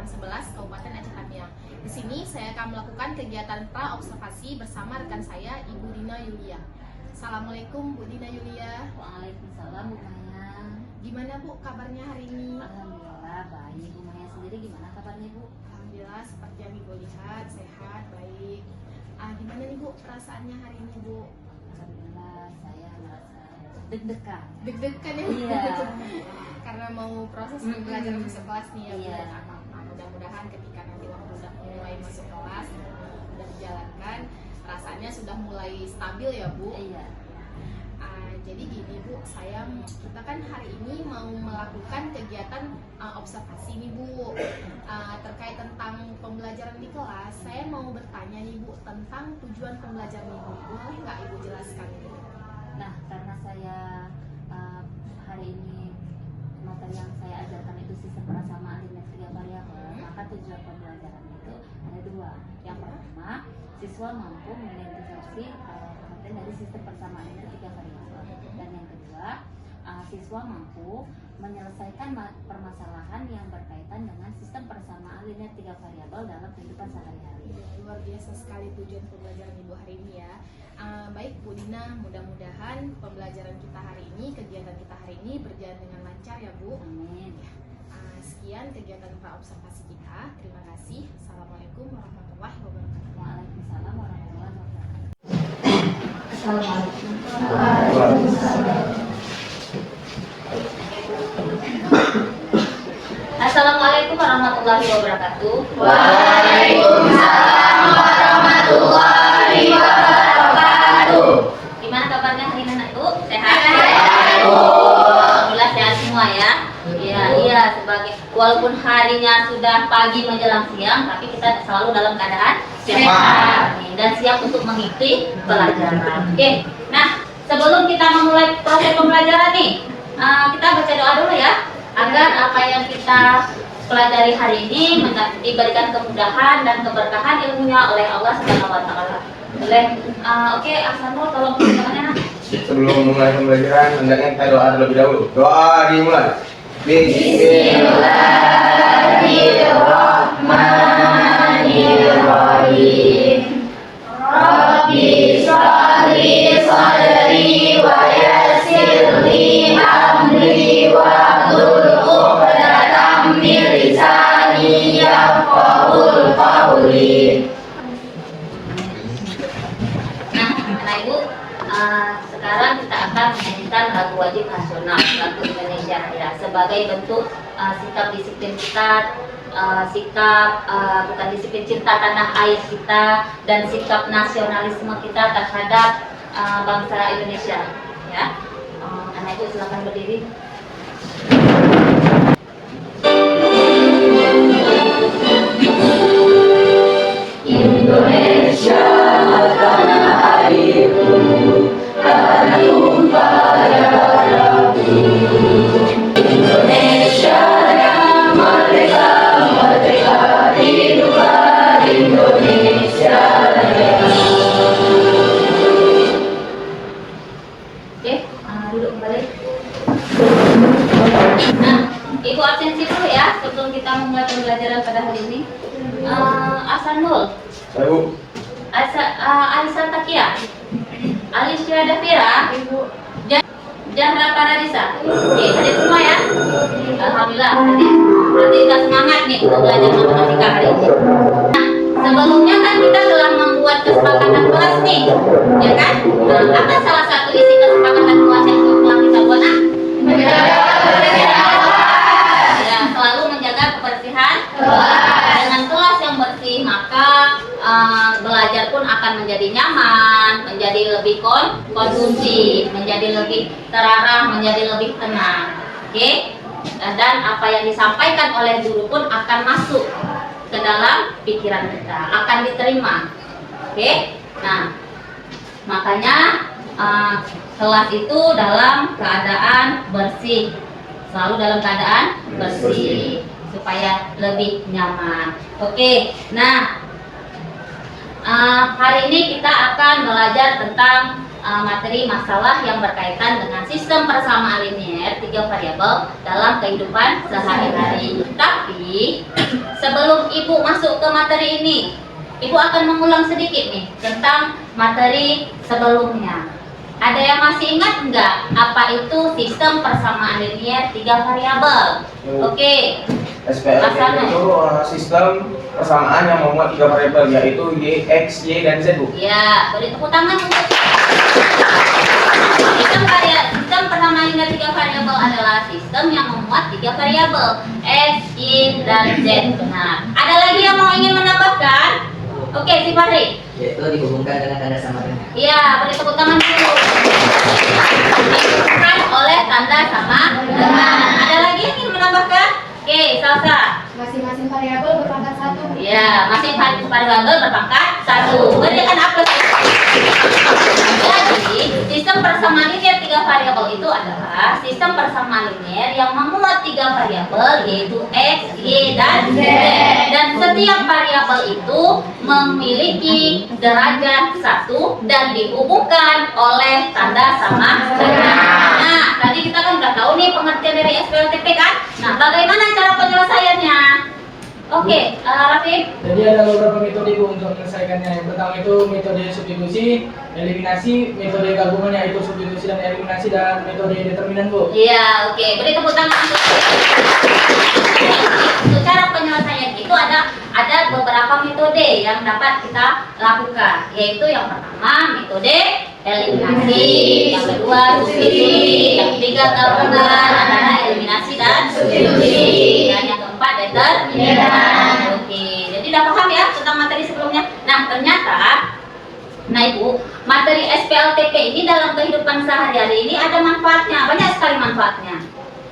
Kecamatan 11, Kabupaten Aceh Tamiang. Di sini saya akan melakukan kegiatan pra-observasi bersama rekan saya, Ibu Dina Yulia. Assalamualaikum Bu Dina Yulia. Waalaikumsalam Bu Maya. Gimana Bu kabarnya hari ini? Alhamdulillah baik. Bu Maya sendiri gimana kabarnya Bu? Alhamdulillah seperti yang Ibu lihat, sehat, baik. Gimana nih Bu perasaannya hari ini Bu? Alhamdulillah saya merasa deg-degan. Deg-degan ya? Iya. Karena mau proses pembelajaran masuk kelas nih ya Bu. Iya. Mudah-mudahan ketika nanti waktu udah mulai masuk kelas, udah dijalankan, rasanya sudah mulai stabil ya Bu. Iya. Jadi gini Bu, kita kan hari ini mau melakukan kegiatan observasi nih Bu, terkait tentang pembelajaran di kelas. Saya mau bertanya nih Bu tentang tujuan pembelajaran Ibu. Boleh nggak Ibu jelaskan? Nah, karena saya hari ini materi yang saya ajarkan itu sistem persamaan linear 3 variabel, maka tujuan pembelajaran itu ada 2. Yang pertama, siswa mampu mengidentifikasi konten dari sistem persamaan linear 3 variabel. Dan yang kedua, siswa mampu menyelesaikan permasalahan yang berkaitan dengan sistem persamaan linear 3 variabel dalam kehidupan sehari-hari. Luar biasa sekali tujuan pembelajaran Ibu hari ini ya. Baik Bu Dina, mudah-mudahan pembelajaran kita hari ini, kegiatan kita hari ini berjalan dengan lancar ya Bu. Amin. Sekian kegiatan pra-observasi kita. Terima kasih. Assalamualaikum warahmatullahi wabarakatuh. Waalaikumsalam warahmatullahi wabarakatuh. Assalamualaikum. Assalamualaikum warahmatullahi wabarakatuh. Waalaikumsalam warahmatullahi wabarakatuh. Gimana kabarnya hari ini anak-anak? Sehat? Sehat, Bu. Alhamdulillah sehat semua ya. Iya, sebagai walaupun harinya sudah pagi menjelang siang, tapi kita selalu dalam keadaan sehat dan siap untuk mengikuti pelajaran. Oke. Nah, sebelum kita memulai proses pembelajaran nih, kita baca doa dulu ya, agar apa yang kita pelajari hari ini diberikan kemudahan dan keberkahan ilmunya oleh Allah Subhanahu wa taala. Oke, Ahsanul tolong perkenalkannya. Sebelum mulai pembelajaran, hendaknya kita doa terlebih dahulu. Doa dimulai. Bismillahirrahmanirrahim. Rabbi shrahli sadri wa yassir li amri wahlul 'uqdatam min lisani yafqahul qawli. Nah, Anak Ibu, sekarang kita akan menyanyikan lagu wajib nasional, lagu Indonesia Raya, sebagai bentuk sikap disiplin kita, bukan disiplin cinta tanah air kita, dan sikap nasionalisme kita terhadap bangsa Indonesia. Ya, Anak Ibu silakan berdiri. Indonesia tanah airku, tanah tumpah darahku. Indonesia yang merdeka, merdeka, hiduplah Indonesia Raya. Oke, duduk kembali. Nah, Ibu absensi dulu ya sebelum kita memulai pembelajaran pada hari ini. Ahsanul, Saya Bu. Aisyah Takia, Alicia Davira, Jahra Paradisa. Oke, hadir semua ya. Alhamdulillah hadir. Berarti kita semangat nih untuk belajar matematika hari ini. Nah, sebelumnya kan kita telah membuat kesepakatan kelas nih, ya kan? Nah, apa salah satu isi kesepakatan kelas yang telah kita buat? Ya, selalu menjaga kebersihan. Dengan kelas yang bersih, maka belajar pun akan menjadi nyaman, menjadi lebih kondusif, menjadi lebih terarah, menjadi lebih tenang. Oke? Dan apa yang disampaikan oleh guru pun akan masuk ke dalam pikiran kita, akan diterima. Oke? Nah, makanya kelas itu dalam keadaan bersih, selalu dalam keadaan bersih supaya lebih nyaman. Oke, nah hari ini kita akan belajar tentang materi masalah yang berkaitan dengan sistem persamaan linear 3 variabel dalam kehidupan sehari-hari. Tapi sebelum Ibu masuk ke materi ini, Ibu akan mengulang sedikit nih tentang materi sebelumnya. Ada yang masih ingat nggak apa itu sistem persamaan linear 3 variabel? Oke. SPLTP itu sistem persamaan yang memuat 3 variabel, yaitu Y, X, Y, dan Z, Bu. Ya, beri tepuk tangan untuk sistem persamaan linear 3 variabel adalah sistem yang memuat 3 variabel X, Y, dan Z. Benar. Ada lagi yang mau ingin menambahkan? Oke, si Fahri. Yaitu dihubungkan dengan tanda sama dengan. Iya, beri tepuk tangan dulu. Dihubungkan oleh tanda sama dengan. Ada lagi yang ingin menambahkan? Oke, Salsa. Masing-masing variabel berpangkat 1. Ya, masing-masing variabel berpangkat 1. Berikan aplaus. Jadi, sistem persamaan linear 3 variabel itu adalah sistem persamaan linear yang memuat 3 variabel, yaitu X, Y, dan Z. Dan setiap variabel itu memiliki derajat 1 dan dihubungkan oleh tanda sama dengan. Nah, tadi kita kan udah tahu nih pengertian dari SPLTP kan? Nah, bagaimana cara penyelesaiannya? Oke, Raffi. Jadi ada beberapa metode Bu untuk menyelesaikannya. Yang pertama itu metode substitusi, eliminasi, metode gabungan yaitu substitusi dan eliminasi, dan metode determinan, Bu. Iya, oke. Beri tepuk tangan untuk cara penyelesaian itu ada beberapa metode yang dapat kita lakukan, yaitu yang pertama metode eliminasi, yang kedua substitusi, yang ketiga gabungan antara eliminasi dan substitusi, dan yang keempat determinan. Oke, jadi udah paham ya tentang materi sebelumnya. Nah, ternyata Ibu, materi SPLTP ini dalam kehidupan sehari-hari ini ada manfaatnya, banyak sekali manfaatnya.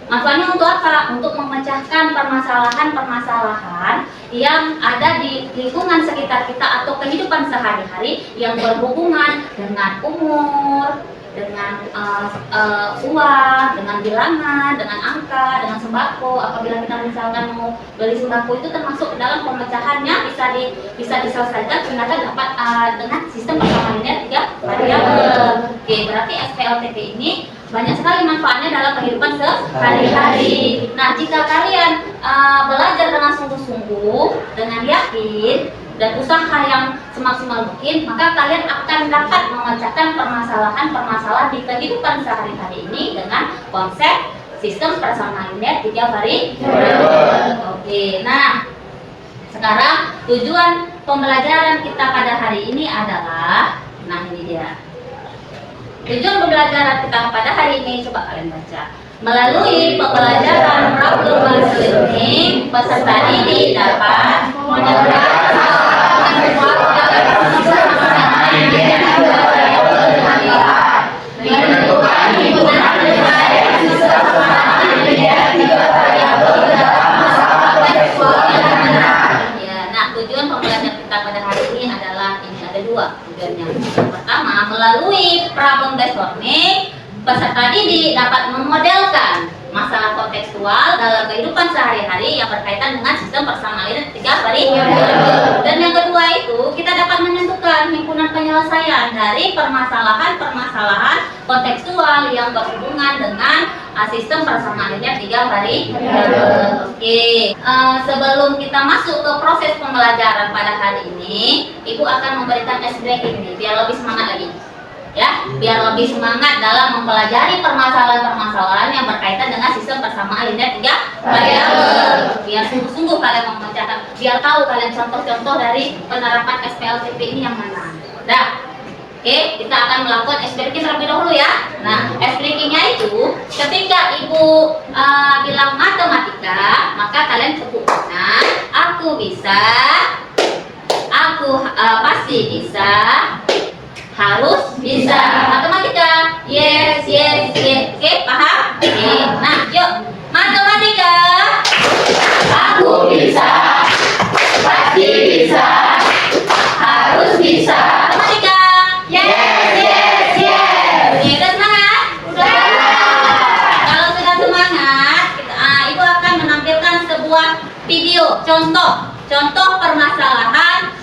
Manfaatnya untuk apa? Untuk memecahkan permasalahan-permasalahan yang ada di lingkungan sekitar kita atau kehidupan sehari-hari yang berhubungan dengan umur, dengan uang, dengan bilangan, dengan angka, dengan sembako. Apabila kita misalkan mau beli sembako itu termasuk dalam pemecahannya bisa diselesaikan ternyata dapat dengan sistem persamaan linear 3 variabel. Oke, berarti SPLTP ini banyak sekali manfaatnya dalam kehidupan sehari-hari. Nah, jika kalian belajar dengan sungguh-sungguh, dengan yakin dan usaha yang semaksimal mungkin, maka kalian akan dapat memecahkan permasalahan-permasalahan di kehidupan sehari-hari ini dengan konsep sistem persamaan linear 3 variabel. Oke, nah sekarang tujuan pembelajaran kita pada hari ini adalah, nah ini dia. Tujuan pembelajaran kita pada hari ini, coba kalian baca. Melalui pembelajaran problem solving, peserta didik dapat menerapkan tujuan pembelajaran kita pada hari ini adalah ini ada 2 tujuannya. Pertama, melalui problem based learning, peserta didik dapat memodelkan masalah kontekstual dalam kehidupan sehari-hari yang berkaitan dengan sistem persamaan linear 3 variabel. Dan yang kedua itu kita dapat menentukan himpunan penyelesaian dari permasalahan-permasalahan kontekstual yang berhubungan dengan sistem persamaan linear 3 variabel. Oke, sebelum kita masuk ke proses pembelajaran pada hari ini, Ibu akan memberikan ice breaking ini biar lebih semangat lagi. Ya, biar lebih semangat dalam mempelajari permasalahan-permasalahan yang berkaitan dengan sistem persamaan linear 3 variabel. Biar sungguh-sungguh kalian memecahkan, biar tahu kalian contoh-contoh dari penerapan SPLTP ini yang mana. Dah. Oke, kita akan melakukan ice breaking terlebih dahulu ya. Nah, ice breakingnya itu ketika Ibu bilang matematika, maka kalian tepuk tangan. Aku bisa, aku pasti bisa, harus bisa. Matematika, yes, yes, yes. Oke, paham? Oke, nah yuk. Matematika, Aku bisa, pasti bisa, harus bisa. matematika, Yes, yes, yes. oke, udah semangat? Udah. Kalau sudah semangat, Ibu akan menampilkan sebuah video contoh permasalahan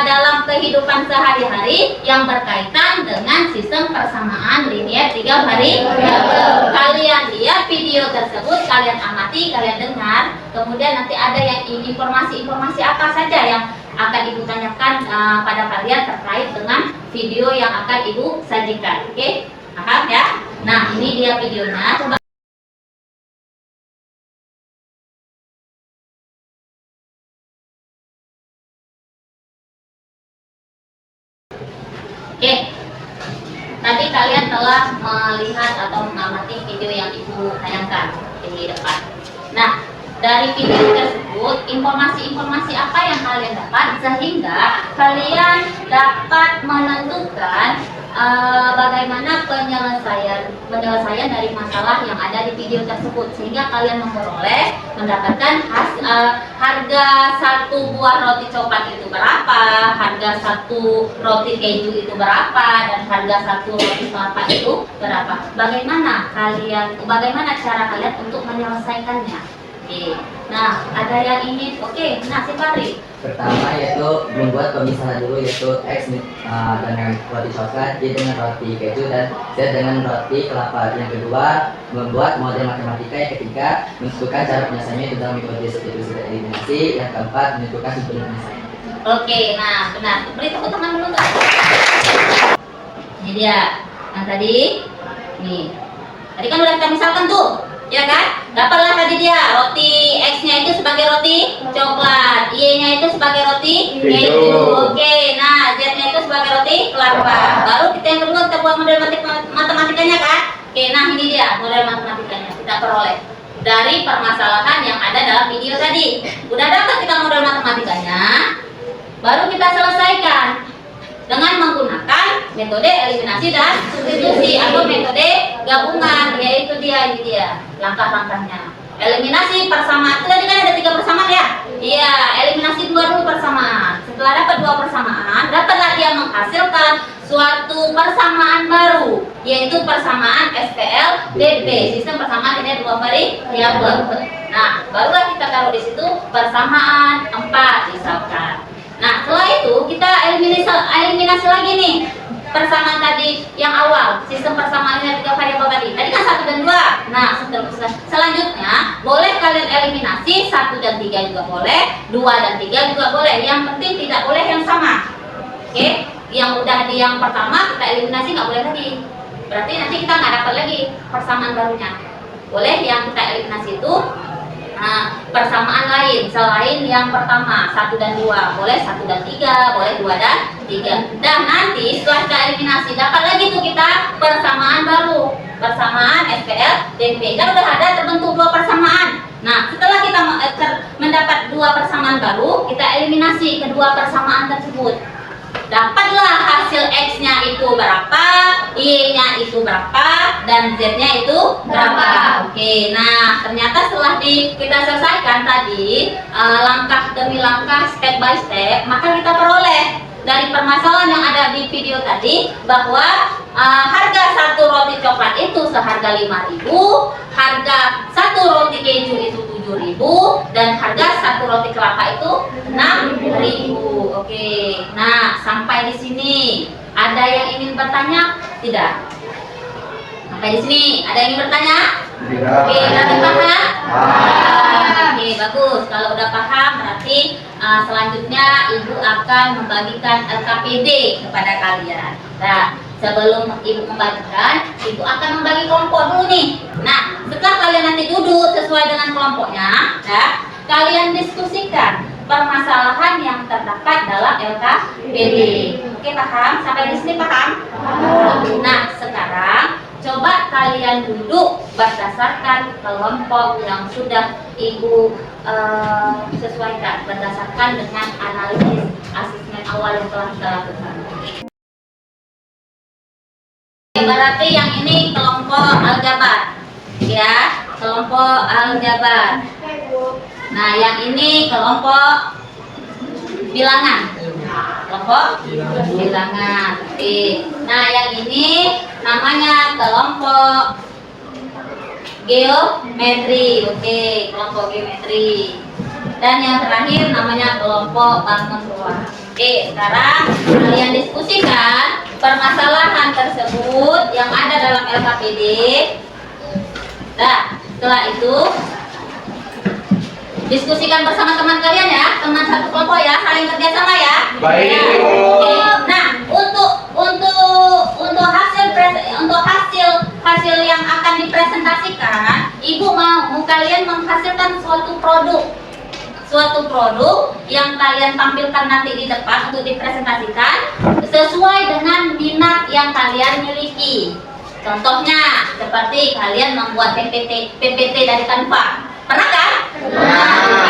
dalam kehidupan sehari-hari yang berkaitan dengan sistem persamaan linier 3 variabel. Kalian lihat video tersebut, kalian amati, kalian dengar, kemudian nanti ada yang informasi-informasi apa saja yang akan Ibu tanyakan pada kalian terkait dengan video yang akan Ibu sajikan. Oke? Paham ya? Nah, ini dia videonya. Coba. Oke, tadi kalian telah melihat atau mengamati video yang Ibu tayangkan di depan. Nah, dari video tersebut, informasi-informasi apa yang kalian dapat sehingga kalian dapat menentukan bagaimana penyelesaian dari masalah yang ada di video tersebut, sehingga kalian mendapatkan harga satu buah roti coklat itu berapa, harga satu roti keju itu berapa, dan harga satu roti kelapa itu berapa. Bagaimana cara kalian untuk menyelesaikannya? Oke. Nah, ada yang ingin? Oke. Nah, si Fahri. Pertama yaitu membuat pemisahan dulu, yaitu X dengan roti coklat, Y dengan roti keju, dan Z dengan roti kelapa. Yang kedua, membuat model matematika. Yang ketiga, menentukan cara penyelesaiannya itu dalam metode substitusi dan eliminasi. Yang keempat, menentukan sumber penyelesaian. Oke, nah benar. Beri tepuk tangan dulu Kak. Ini dia. Yang tadi, nih. Tadi kan udah kita misalkan tuh, ya kan? Dapatlah tadi dia roti X-nya itu sebagai roti coklat, Y-nya itu sebagai roti keju. Oke, nah Z-nya itu sebagai roti kelapa. Baru kita yang kedua kita buat model matematikanya kan? Oke, nah ini dia model matematikanya kita peroleh dari permasalahan yang ada dalam video tadi. Udah dapat kita model matematikanya, baru kita selesaikan dengan menggunakan metode eliminasi dan substitusi atau metode gabungan, yaitu ini dia langkah-langkahnya. Eliminasi persamaan, itu tadi kan ada 3 persamaan ya? Iya, eliminasi 2 dulu persamaan. Setelah dapat 2 persamaan, dapatlah dia menghasilkan suatu persamaan baru, yaitu persamaan SPL DP, sistem persamaan ini 2 variabel. Nah, barulah kita taruh di situ persamaan 4 misalkan. Nah, setelah itu kita eliminasi lagi nih persamaan tadi yang awal, sistem persamaannya 3 variabel tadi. Tadi kan 1 dan 2. Nah, selanjutnya boleh kalian eliminasi 1 dan 3 juga boleh, 2 dan 3 juga boleh. Yang penting tidak boleh yang sama. Oke? Yang udah di yang pertama kita eliminasi nggak boleh lagi. Berarti nanti kita nggak dapat lagi persamaan barunya. Boleh yang kita eliminasi itu persamaan lain selain yang pertama 1 dan 2, boleh 1 dan 3, boleh 2 dan 3. Dan nanti setelah kita eliminasi dapat lagi tuh kita persamaan baru, persamaan SPL DP. Kan udah ada terbentuk 2 persamaan. Nah, setelah kita mendapat 2 persamaan baru, kita eliminasi kedua persamaan tersebut. Dapatlah hasil X-nya itu berapa, Y-nya itu berapa, dan Z-nya itu berapa. Oke, nah ternyata setelah kita selesaikan tadi langkah demi langkah, step by step, maka kita peroleh dari permasalahan yang ada di video tadi bahwa harga satu roti coklat itu seharga 5.000, harga satu roti keju itu 7.000, dan harga satu roti kelapa itu 6.000. Oke, nah sampai di sini ada yang ingin bertanya? Tidak. Sampai di sini ada yang ingin bertanya? Tidak. Oke, berarti paham? Oke, bagus. Kalau udah paham berarti selanjutnya Ibu akan membagikan LKPD kepada kalian. Nah, sebelum Ibu membagikan, Ibu akan membagi kelompok dulu nih. Nah, setelah kalian nanti duduk sesuai dengan kelompoknya, ya, kalian diskusikan permasalahan yang terdapat dalam LKPD. Oke, paham? Sampai di sini paham? Nah, sekarang coba kalian duduk berdasarkan kelompok yang sudah Ibu sesuaikan berdasarkan dengan analisis asesmen awal yang telah kita lakukan. Berarti yang ini kelompok aljabar, ya, kelompok aljabar. Nah, yang ini kelompok bilangan, kelompok bilangan. Oke. Nah, yang ini namanya kelompok geometri. Oke, kelompok geometri. Dan yang terakhir namanya kelompok bangun rumah. Oke, sekarang kalian diskusikan permasalahan tersebut yang ada dalam LKPD. Nah, setelah itu diskusikan bersama teman kalian ya, teman satu kelompok ya, saling kerjasama ya. Baik. Ya. Oke. Nah, untuk hasil yang akan dipresentasikan, Ibu mau kalian menghasilkan suatu produk yang kalian tampilkan nanti di depan untuk dipresentasikan sesuai dengan minat yang kalian miliki. Contohnya seperti kalian membuat PPT dari Canva. Pernah kan?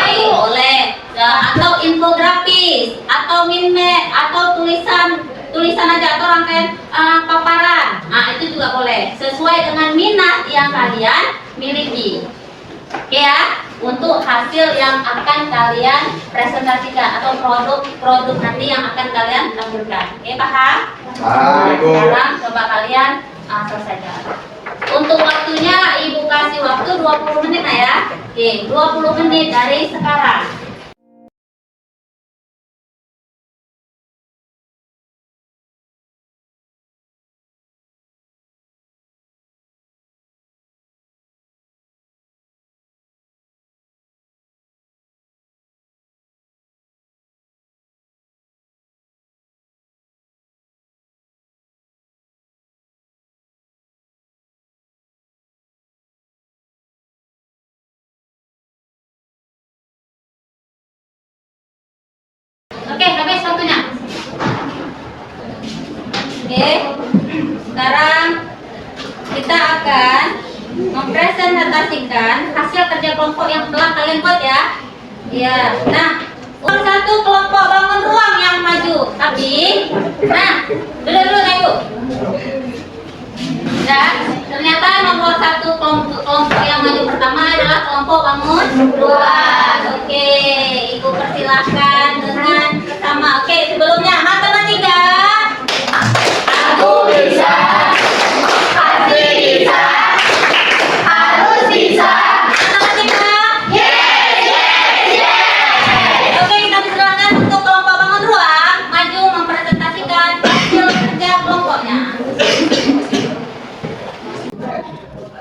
Baik, boleh. Atau infografis, atau meme, atau tulisan aja atau rangkaian paparan. Nah, itu juga boleh. Sesuai dengan minat yang kalian miliki. Oke ya, untuk hasil yang akan kalian presentasikan atau produk nanti yang akan kalian tampilkan. Oke, paham? Paham, Ibu. Sekarang coba kalian selesaikan. Untuk waktunya Ibu kasih waktu 20 menit ya. Oke, 20 menit dari sekarang. Oke, habis waktunya. Oke, sekarang kita akan mempresentasikan hasil kerja kelompok yang telah kalian buat ya. Iya. Nah, satu kelompok bangun ruang yang maju. Tapi, nah, dulu Ibu. Ya, ternyata nomor satu kelompok yang maju pertama adalah kelompok bangun ruang. Oke, Ibu persilahkan dengan bersama. Oke, sebelumnya matematika. Aku bisa, pasti bisa, harus bisa. Matematika. Yes, yes, yes. Oke, kita persilakan untuk kelompok bangun ruang maju mempresentasikan hasil kerja kelompoknya.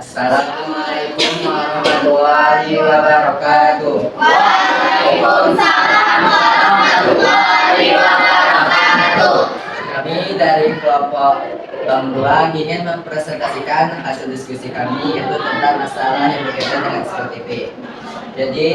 Assalamualaikum warahmatullahi wabarakatuh. Waalaikumsalam warahmatullahi wabarakatuh. Kami dari kelompok Bang ingin mempresentasikan hasil diskusi kami yaitu tentang masalah yang berkaitan dengan SKTP. Jadi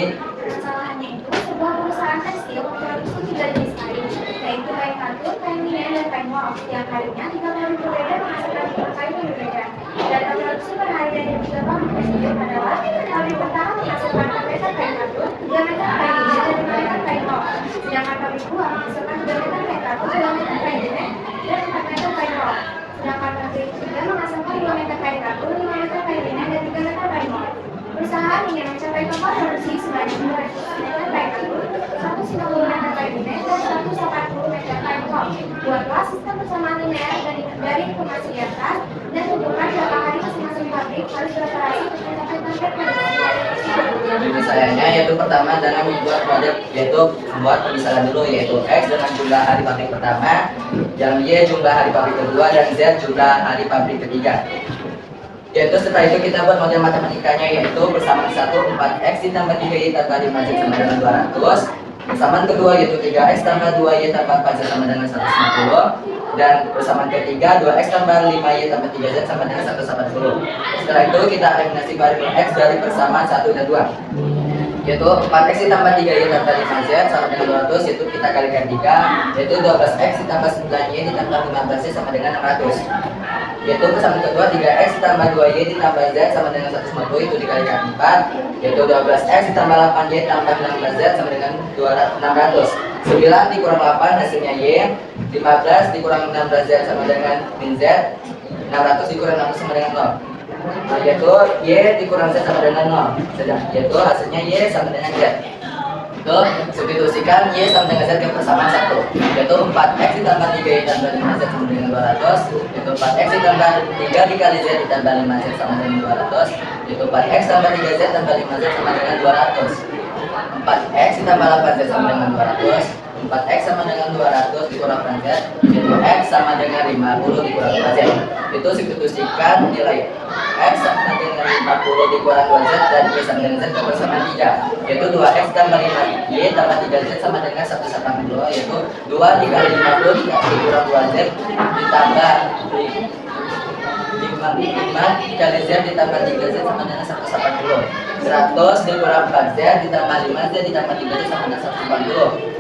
Masalahnya itu sebuah perusahaan tekstil memproduksi 3 jenis kain, yaitu kain katun, kain linen, dan kain wolf. Yang harinya 3 kali berbeda menghasilkan tipe kain yang berbeda. Dan produksi per hari dari 3 pabrik tekstil adalah pabrik pertama menghasilkan 4 meter kain katun, 3 meter kain linen, dan 5 meter kain wolf. Sedangkan pabrik 2 menghasilkan 3 meter kain katun, 2 meter kain linen, dan 4 meter kain wolf. Sedangkan pabrik 3 menghasilkan 2 meter kain katun, 5 meter kain linen, dan 3 meter kain wolf. Perusahaan ingin mencapai total produksi sebanyak 200 meter kain katun, 190 meter kain linen, dan 180 meter kain wolf. Buatlah sistem persamaan linear dari informasi di atas dan tentukan berapa hari masing-masing pabrik harus beroperasi untuk mencapai target produksi. misalnya yaitu pertama dengan membuat model yaitu membuat pemisahan dulu yaitu X dengan jumlah hari pabrik pertama, yang Y jumlah hari pabrik kedua, dan Z jumlah hari pabrik ketiga. Yaitu setelah itu kita buat model matematikanya yaitu persamaan 1 4x ditambah 3y tambah 5z sama dengan 200. Persamaan kedua yaitu 3x tambah 2y tambah 4z sama dengan 150. Dan persamaan ketiga 2x tambah 5y tambah 3z sama dengan 180. Setelah itu kita eliminasi variabel x dari persamaan 1 dan 2. Yaitu 4x ditambah 3y tambah 5z sama dengan 200, yaitu kita kalikan 3, yaitu 12x ditambah 9y ditambah 15z sama dengan 600. Yaitu persamaan kedua 3x ditambah 2y ditambah z sama dengan 150, itu dikalikan 4, yaitu 12x ditambah 8y tambah 16z sama dengan 600. 9 dikurang 8 hasilnya y, 15 dikurang 16z sama dengan min z, 600 dikurang 600 sama dengan 0. Nah, yaitu y dikurang z sama dengan 0, yaitu hasilnya y sama dengan z. Itu substitusikan y sama dengan z ke persamaan 1, yaitu 4x ditambah 3y tambah 5z sama dengan 200, yaitu 4x ditambah 3 dikali z ditambah 5z sama dengan 200, yaitu 4x tambah 3z tambah 5z sama dengan 200. 4x ditambah 8z sama dengan 200, 4x sama dengan 200 dikurangkan Z, yaitu x sama dengan 50 dikurang 2Z. Itu substitusikan nilai x sama dengan 50 dikurang 2Z dan y sama dengan Z sama 3, yaitu 2x tambah 5y tambah 3Z sama dengan 180, yaitu 2 dikali 50 dikurang 2Z ditambah 5 dikali Z ditambah 3Z sama dengan 180. 100 dikurang 4Z ditambah 5Z ditambah 3Z sama dengan 180.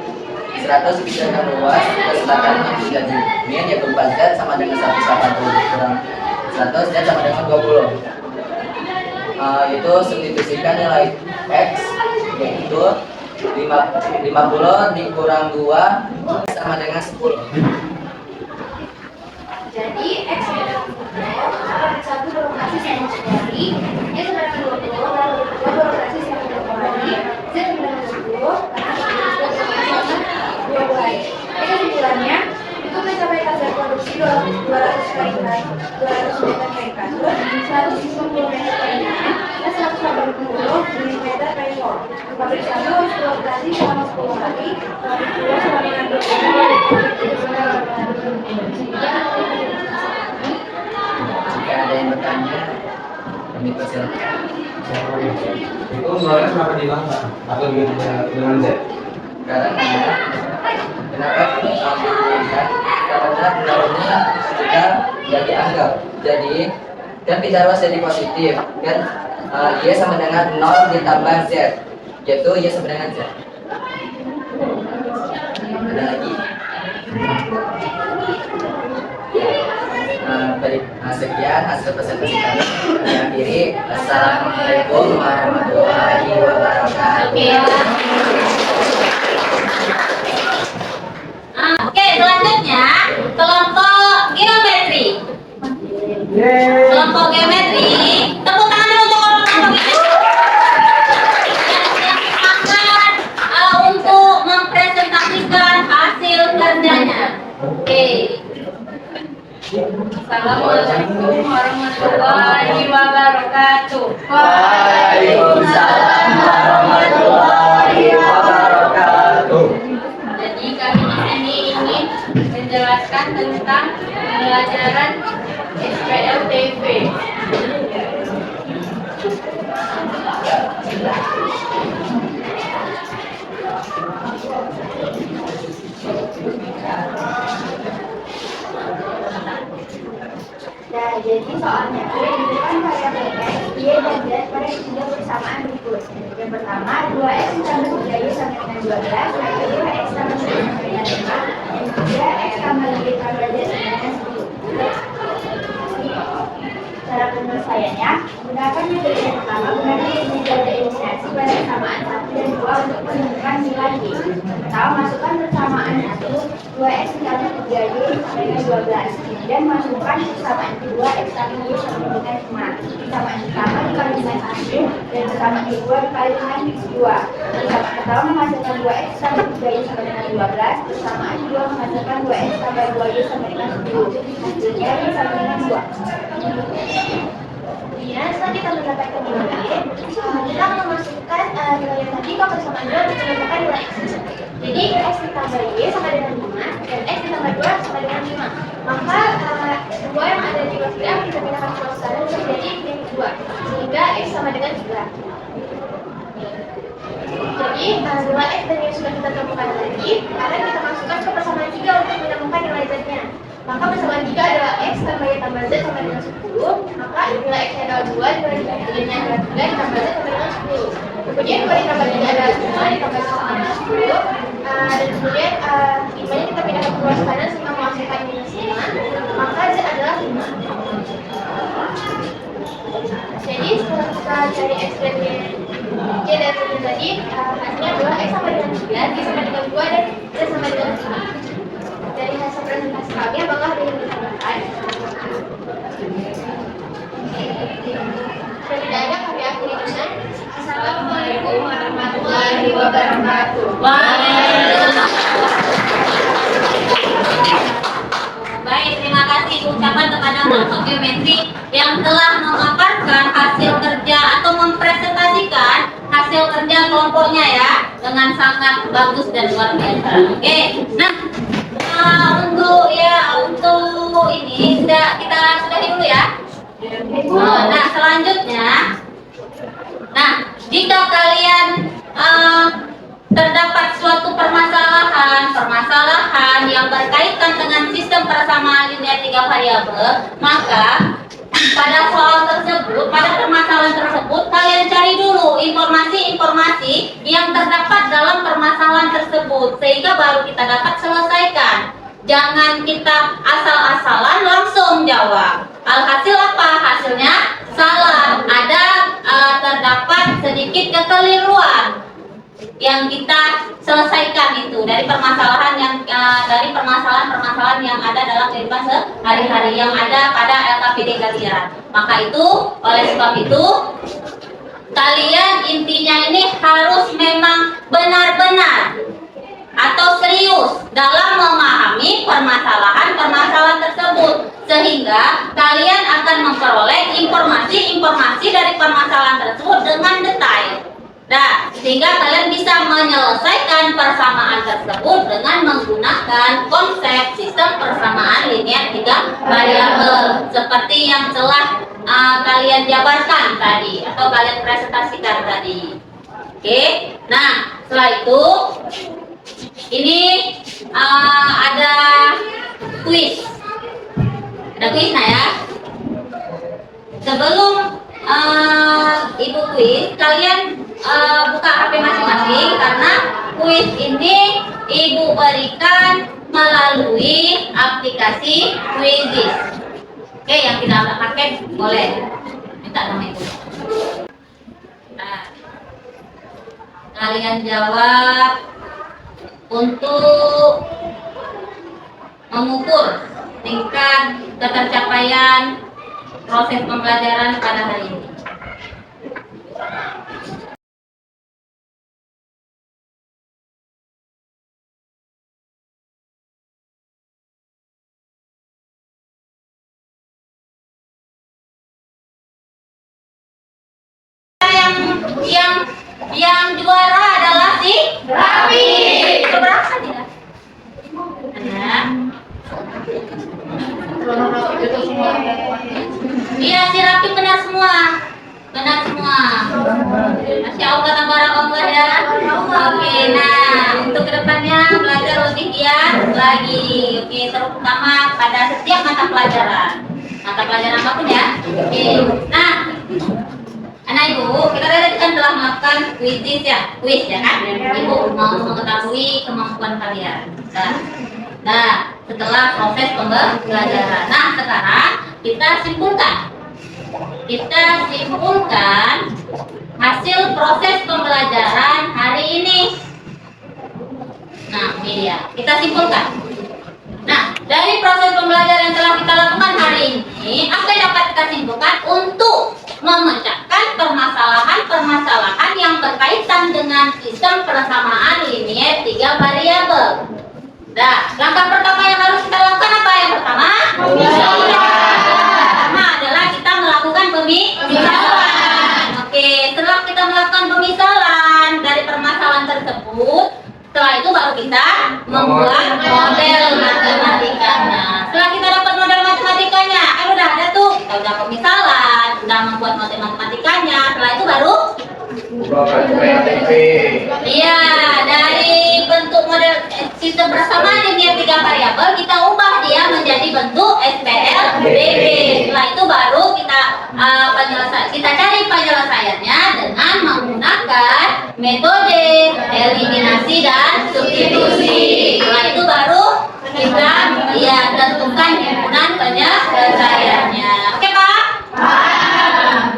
100 dikalikan luas, kesepakatan menjadi min, yaitu 4Z sama dengan 180 kurang 100, Z sama dengan 20. Itu substitusikan nilai X, yaitu 50 dikurang 2 sama dengan 10. Jadi X akan disatu berlokasi sama sekali, Y sama dengan 20, lalu 2 berlokasi sama dengan kembali, Z sama dengan 20, karena 2 kali. Kesimpulannya, itu mencapai hasil produksi 200 kali 200 meter kali kasur, 150 meter kali tanah, dan 180 meter kali wall. Pabrik satu harus beroperasi selama 10 hari, pabrik 2 selama dengan 20 hari, pabrik 3 selama dengan 20 hari. Jika ada yang bertanya, kami persilakan. Itu soalnya kenapa dilanggar atau dengan Z? Karena kenapa dipilihkan? Karena nilainya sudah tidak dianggap. Jadi kan bicara ruas jadi positif kan, y sama dengan 0 ditambah Z, yaitu y sama dengan Z. Ada lagi? Baik, sekian hasil presentasi kami. Kami akhiri. Assalamualaikum warahmatullahi wabarakatuh. Oke, selanjutnya kelompok geometri. Kelompok geometri, tepuk tangan dulu untuk kelompok ini. Yang akan untuk mempresentasikan hasil kerjanya. Oke. Assalamualaikum warahmatullahi wabarakatuh. Waalaikumsalam warahmatullahi wabarakatuh. Jadi kami di sini ingin menjelaskan tentang pembelajaran SPLTV. Nah, jadi soalnya menunjukkan variabel X, Y, dan Z pada ketiga persamaan berikut. Yang pertama, 2X tambah 3Y sama dengan 12, yang kedua X tambah 1 sama dengan 5, yang ketiga X tambah Y tambah Z sama dengan 10. Cara penyelesaiannya, gunakan metode yang pertama, gunakan metode eliminasi pada persamaan 1 dan 2 untuk menentukan nilai Y. Pertama, masukkan persamaan 1, 2X tambah 3Y sama dengan 12. Dan masukkan persamaan kedua X tambah Y sama dengan 5. Persamaan pertama dikali dengan 1 dan persamaan kedua dikali dengan 2. Persamaan pertama menghasilkan 2X tambah 3Y sama dengan 12. Persamaan kedua menghasilkan 2X tambah 2Y sama dengan 10. Hasilnya Y sama dengan 2. Kemudian setelah kita mendapatkan nilai Y, kita akan memasukkan nilai yang tadi ke persamaan 2 untuk mendapatkan nilai X. Jadi X ditambah Y sama dengan 5 dan X ditambah 2 sama dengan 5. Maka dua yang ada di kelas B kita pindahkan ke kelas kanan untuk menjadi yang kedua, sehingga X sama dengan 3. Jadi nilai X dan Y sudah kita temukan tadi, akan kita masukkan ke persamaan 3 untuk menemukan nilai Z-nya. Maka persamaan 3 adalah X tambah Y tambah Z sama dengan 10. Maka nilai X-nya adalah 2, nilai Y-nya adalah 3, ditambah Z sama dengan 10. Kemudian 2 ditambah 3 adalah 5, ditambah Z sama dengan 10. Dan kemudian 5-nya kita pindahkan ke kelas kanan sehingga menghasilkan minus 5. Maka Z adalah 5. Jadi setelah kita cari X dan Y dan Z tadi, hasilnya adalah X sama dengan 3, Y sama dengan 2, dan Z sama dengan 5. Dari hasil presentasi kami, apakah ada yang ditanyakan? Jika tidak ada, kami akhiri dengan Assalamualaikum warahmatullahi wabarakatuh. Baik, terima kasih ucapan kepada kelompok geometri yang telah memaparkan hasil kerja atau mempresentasikan hasil kerja kelompoknya ya. dengan sangat bagus dan luar biasa. Oke, nah untuk ini kita sudahi dulu ya. Nah selanjutnya, nah jika kalian terdapat suatu permasalahan yang berkaitan dengan sistem persamaan linear 3 variabel, maka pada permasalahan tersebut kalian cari dulu informasi-informasi yang terdapat dalam permasalahan tersebut sehingga baru kita dapat selesaikan. Jangan kita asal-asalan langsung jawab. Alhasil apa? Hasilnya salah. Ada terdapat sedikit kekeliruan yang kita selesaikan itu dari permasalahan yang ada dalam kehidupan sehari-hari yang ada pada LKPD kalian. Maka itu, oleh sebab itu, kalian intinya ini harus memang benar-benar atau serius dalam memahami permasalahan tersebut sehingga kalian akan memperoleh informasi dari permasalahan tersebut dengan detail. Nah, sehingga kalian bisa menyelesaikan persamaan tersebut dengan menggunakan konsep sistem persamaan linear 3 variabel seperti yang telah kalian jabarkan tadi atau kalian presentasikan tadi. Oke, nah setelah itu ini ada kuis. Ada kuisnya ya. Sebelum ibu kuis, kalian buka HP masing-masing karena kuis ini ibu berikan melalui aplikasi Quizizz. Oke, yang tidak pakai boleh minta nama ibu. Nah, kalian jawab untuk mengukur tingkat ketercapaian proses pembelajaran pada hari ini. Yang juara adalah si Raffi. Itu berapa dia? Iya, si Raffi benar semua. Masya Allah, tabarakallah ya. Oke, nah untuk kedepannya belajar lebih giat lagi. Oke, terutama pada setiap mata pelajaran apapun ya. Oke, nah anak ibu, kita tadi kan telah melakukan kuis ya kan? Ibu mau mengetahui kemampuan kalian. Nah, setelah proses pembelajaran, nah sekarang kita simpulkan hasil proses pembelajaran hari ini. Nah, ini dia. Kita simpulkan. Nah, dari proses pembelajaran yang telah kita lakukan hari ini, apa yang dapat kita simpulkan untuk memecahkan permasalahan yang berkaitan dengan sistem persamaan linear 3 variabel. Nah, langkah pertama yang harus kita lakukan apa? Yang pertama, adalah kita melakukan pemisalan. Oke, setelah kita melakukan pemisalan dari permasalahan tersebut, setelah itu baru kita membuat model matematikanya. Setelah kita dapat model matematikanya, udah ada tuh, kita udah pemisalan, udah membuat model matematikanya. Setelah itu baru iya, dari bentuk model sistem persamaan linear 3 variabel kita ubah dia menjadi bentuk SPLDB. Setelah itu baru kita cari penyelesaiannya dengan menggunakan metode eliminasi dan substitusi. Setelah itu baru kita tentukan himpunan penyelesaiannya. Oke Pak?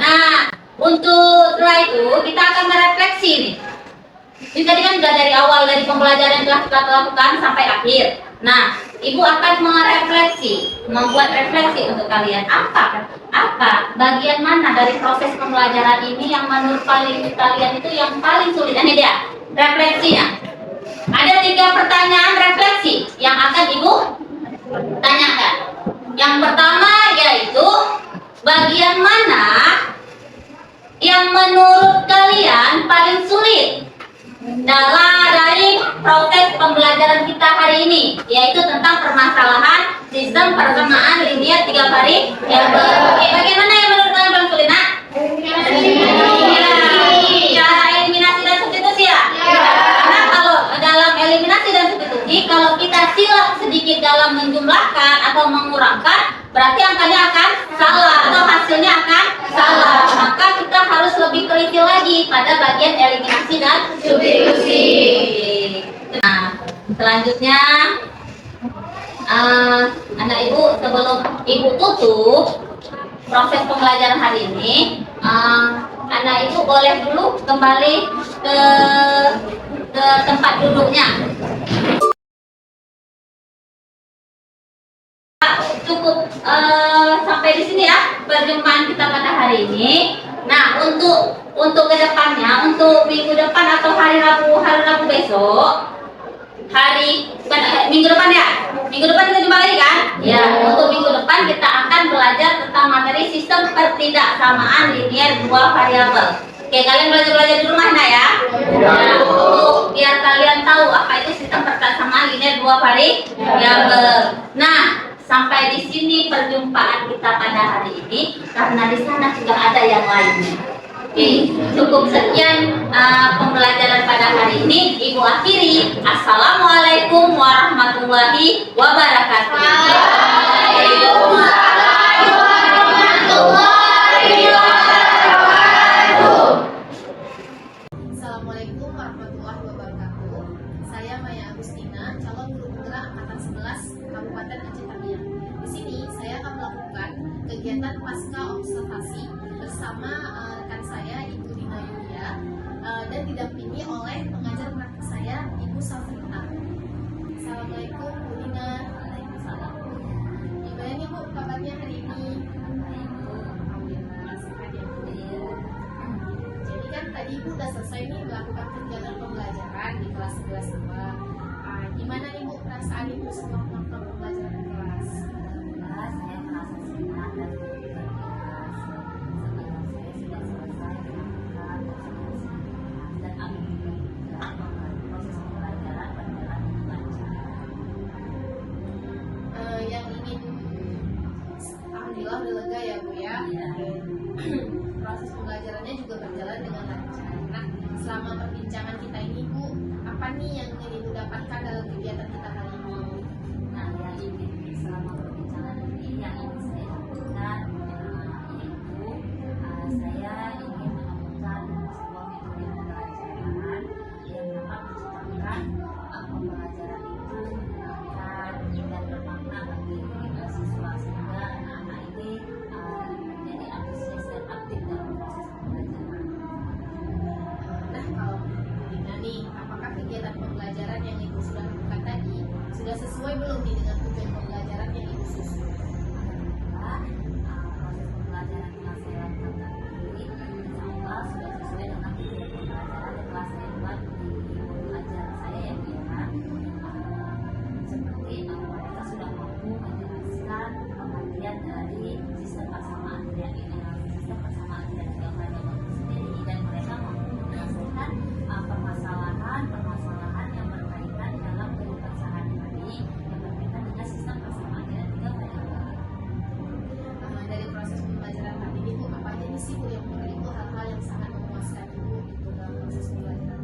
Nah, untuk setelah itu kita akan merefleksi nih. Ini tadi kan sudah dari awal dari pembelajaran yang telah kita lakukan sampai akhir. Nah, ibu akan membuat refleksi untuk kalian. Apa bagian mana dari proses pembelajaran ini yang menurut kalian itu yang paling sulit? Ini dia refleksinya. Ada 3 pertanyaan refleksi yang akan ibu tanyakan. Yang pertama yaitu bagian mana yang menurut kalian paling sulit dalam yaitu tentang permasalahan sistem persamaan linier 3 variabel. Oke, bagaimana yang menurut kalian paling sulit, Nak? Cara eliminasi dan substitusi ya? Karena kalau dalam eliminasi dan substitusi, kalau kita silap sedikit dalam menjumlahkan atau mengurangkan, berarti angkanya akan salah atau hasilnya akan salah. Maka kita harus lebih teliti lagi pada bagian eliminasi dan substitusi. Nah, selanjutnya anak ibu, sebelum ibu tutup proses pembelajaran hari ini, anak ibu boleh dulu kembali ke tempat duduknya. Cukup sampai di sini ya perjumpaan kita pada hari ini. Nah, untuk kedepannya, untuk minggu depan atau hari Rabu besok, minggu depan ya, minggu depan kita jumpa lagi kan? Ya, untuk minggu depan kita akan belajar tentang materi sistem pertidaksamaan linier 2 variabel. Oke, kalian belajar di rumah nah ya. Ya, untuk biar kalian tahu apa itu sistem pertidaksamaan linier 2 variabel. Nah, sampai di sini perjumpaan kita pada hari ini, karena di sana sudah ada yang lainnya. Oke, cukup sekian pembelajaran pada hari ini. Ibu akhiri. Assalamualaikum warahmatullahi wabarakatuh. Waalaikumsalam warahmatullahi wabarakatuh. Assalamualaikum warahmatullahi wabarakatuh. Saya Maya Agustina, calon guru penggerak angkatan 11 Kabupaten Aceh Tamiang. Di sini saya akan melakukan kegiatan pasca observasi bersama rekan saya Ibu Dina Yulia dan didampingi oleh pengajar praktik saya Ibu Safrita. Assalamualaikum Bu Dina. Waalaikumsalam. Gimana nih Bu kabarnya hari ini? Alhamdulillah sehat ya Bu. Jadi kan tadi Ibu udah selesai nih melakukan kegiatan pembelajaran di kelas 11 2. Gimana nih Bu perasaan Ibu setelah melakukan pembelajaran di kelas? Saya merasa senang dan berikhlas. Sebenarnya saya sudah selesai melakukan dan alhamdulillah proses pembelajaran berjalan dengan lancar. Yang ingin alhamdulillah udah lega ya Bu ya. Proses pembelajarannya juga berjalan dengan lancar. Nah, selama perbincangan kita ini Bu, apa nih yang ingin Ibu dapatkan dalam kegiatan kita kali ini? Nah, yang ingin selama perbincangan ini yang ingin saya lakukan yaitu saya ingin menemukan sebuah metode pembelajaran yang dapat menciptakan pembelajaran itu menyenangkan dan bermakna bagi siswa sehingga anak-anak ini menjadi antusias dan aktif dalam proses pembelajaran. Nah, kalau Bu Dina nih, apakah kegiatan pembelajaran yang Ibu sudah lakukan tadi sudah sesuai belum nih dengan tujuan pembelajaran yang Ibu susun? Proses pembelajaran yang saya lakukan tadi insya Allah sudah sesuai dengan tujuan pembelajaran yang telah saya buat di buku ajaran saya yang biasa. Seperti mereka sudah mampu menjelaskan pengertian dari sistem persamaan linier 3 variabel itu sendiri, dan mereka mampu menyelesaikan permasalahan yang berkaitan dalam kehidupan sehari-hari yang berkaitan dengan sistem persamaan linier 3 variabel. Dari proses pembelajaran tadi ini Bu, apa aja nih sih Bu yang menurut Ibu hal-hal yang sangat memuaskan Ibu gitu dalam proses pembelajaran?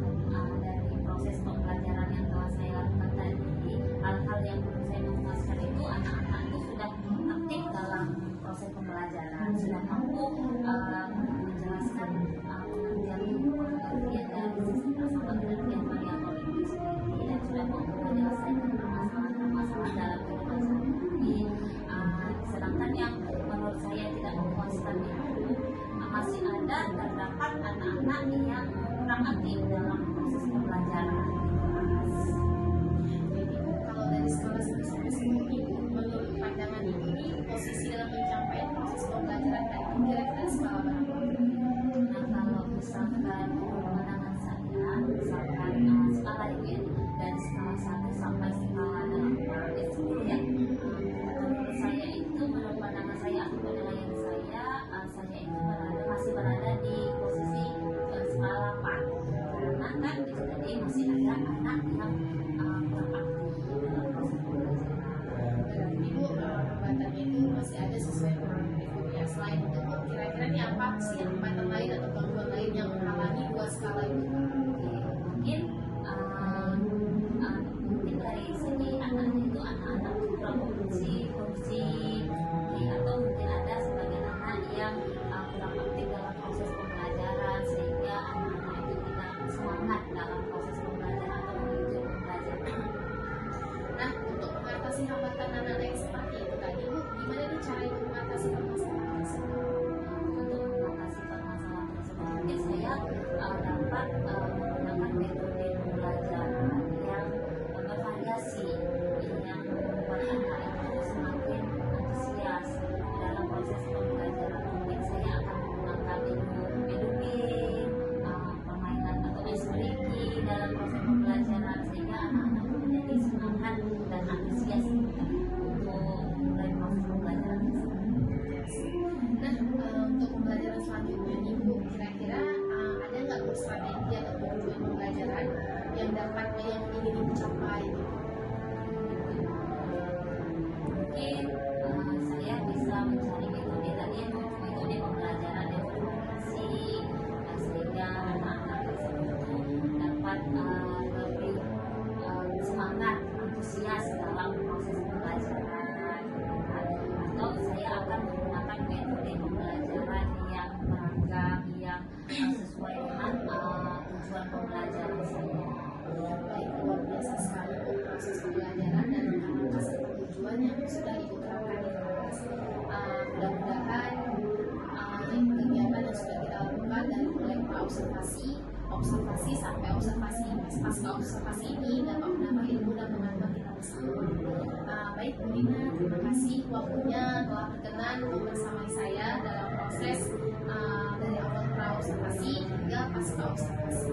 Dari proses pembelajaran yang telah saya lakukan tadi, hal-hal yang menurut saya memuaskan itu anak-anak itu sudah aktif dalam proses pembelajaran, sudah mampu menjelaskan pengertian dari sistem persamaan linier 3 variabel itu sendiri, dan sudah mampu menyelesaikan permasalahan dalam kehidupan sehari-hari. Sedangkan yang menurut saya tidak memuaskan itu masih terdapat anak-anak yang kurang aktif dalam proses pembelajaran. Jadi Bu, kalau dari skala 1 sampai 10 Ibu, menurut pandangan Ibu nih, posisi dalam pencapaian proses pembelajaran tadi itu kira-kira skala berapa? Nah, kalau misalkan pandangan saya, misalkan skala itu ya, dari skala 1 sampai skala 8, 10 ya. Menurut saya itu, menurut pandangan saya atau penilaian saya itu masih berada di posisi skala 4. Karena kan itu tadi masih ada anak yang kurang aktif dalam proses dalam proses pembelajaran atau menuju pembelajaran. Nah, untuk mengatasi hambatan anak-anak yang seperti itu tadi, Bu, gimana nih cara Ibu mengatasi permasalahan tersebut? Untuk mengatasi permasalahan tersebut mungkin saya dapat menggunakan metode pembelajaran yang bervariasi yang membuat anak itu semakin antusias dalam proses pembelajaran. Mungkin saya akan menggunakan edu game, permainan atau ekspresi dalam proses pembelajaran sehingga anak-anak itu menjadi semangat dan antusias untuk mulai proses pembelajaran tersebut. Nah, untuk pembelajaran selanjutnya nih Bu, kira-kira ada nggak Bu strategi atau tujuan pembelajaran yang ingin dicapai? Mungkin saya bisa mencari metode tadi, metode pembelajaran yang berkomunikasi sehingga anak-anak tersebut dapat lebih semangat, antusias dalam proses pembelajaran. Atau saya akan menggunakan metode pembelajaran yang beragam, yang sesuai dengan tujuan pembelajaran saya. Baik, luar biasa sekali Bu, proses pembelajaran dan langkah serta tujuan yang sudah Ibu terapkan di kelas. Mudah-mudahan kegiatan yang sudah kita lakukan dari mulai observasi sampai observasi, pasca observasi ini dapat menambah ilmu dan menambah kita bersama. Baik Bu Rina, terima kasih waktunya telah berkenan bersama saya dalam proses dari awal pra observasi hingga pasca observasi.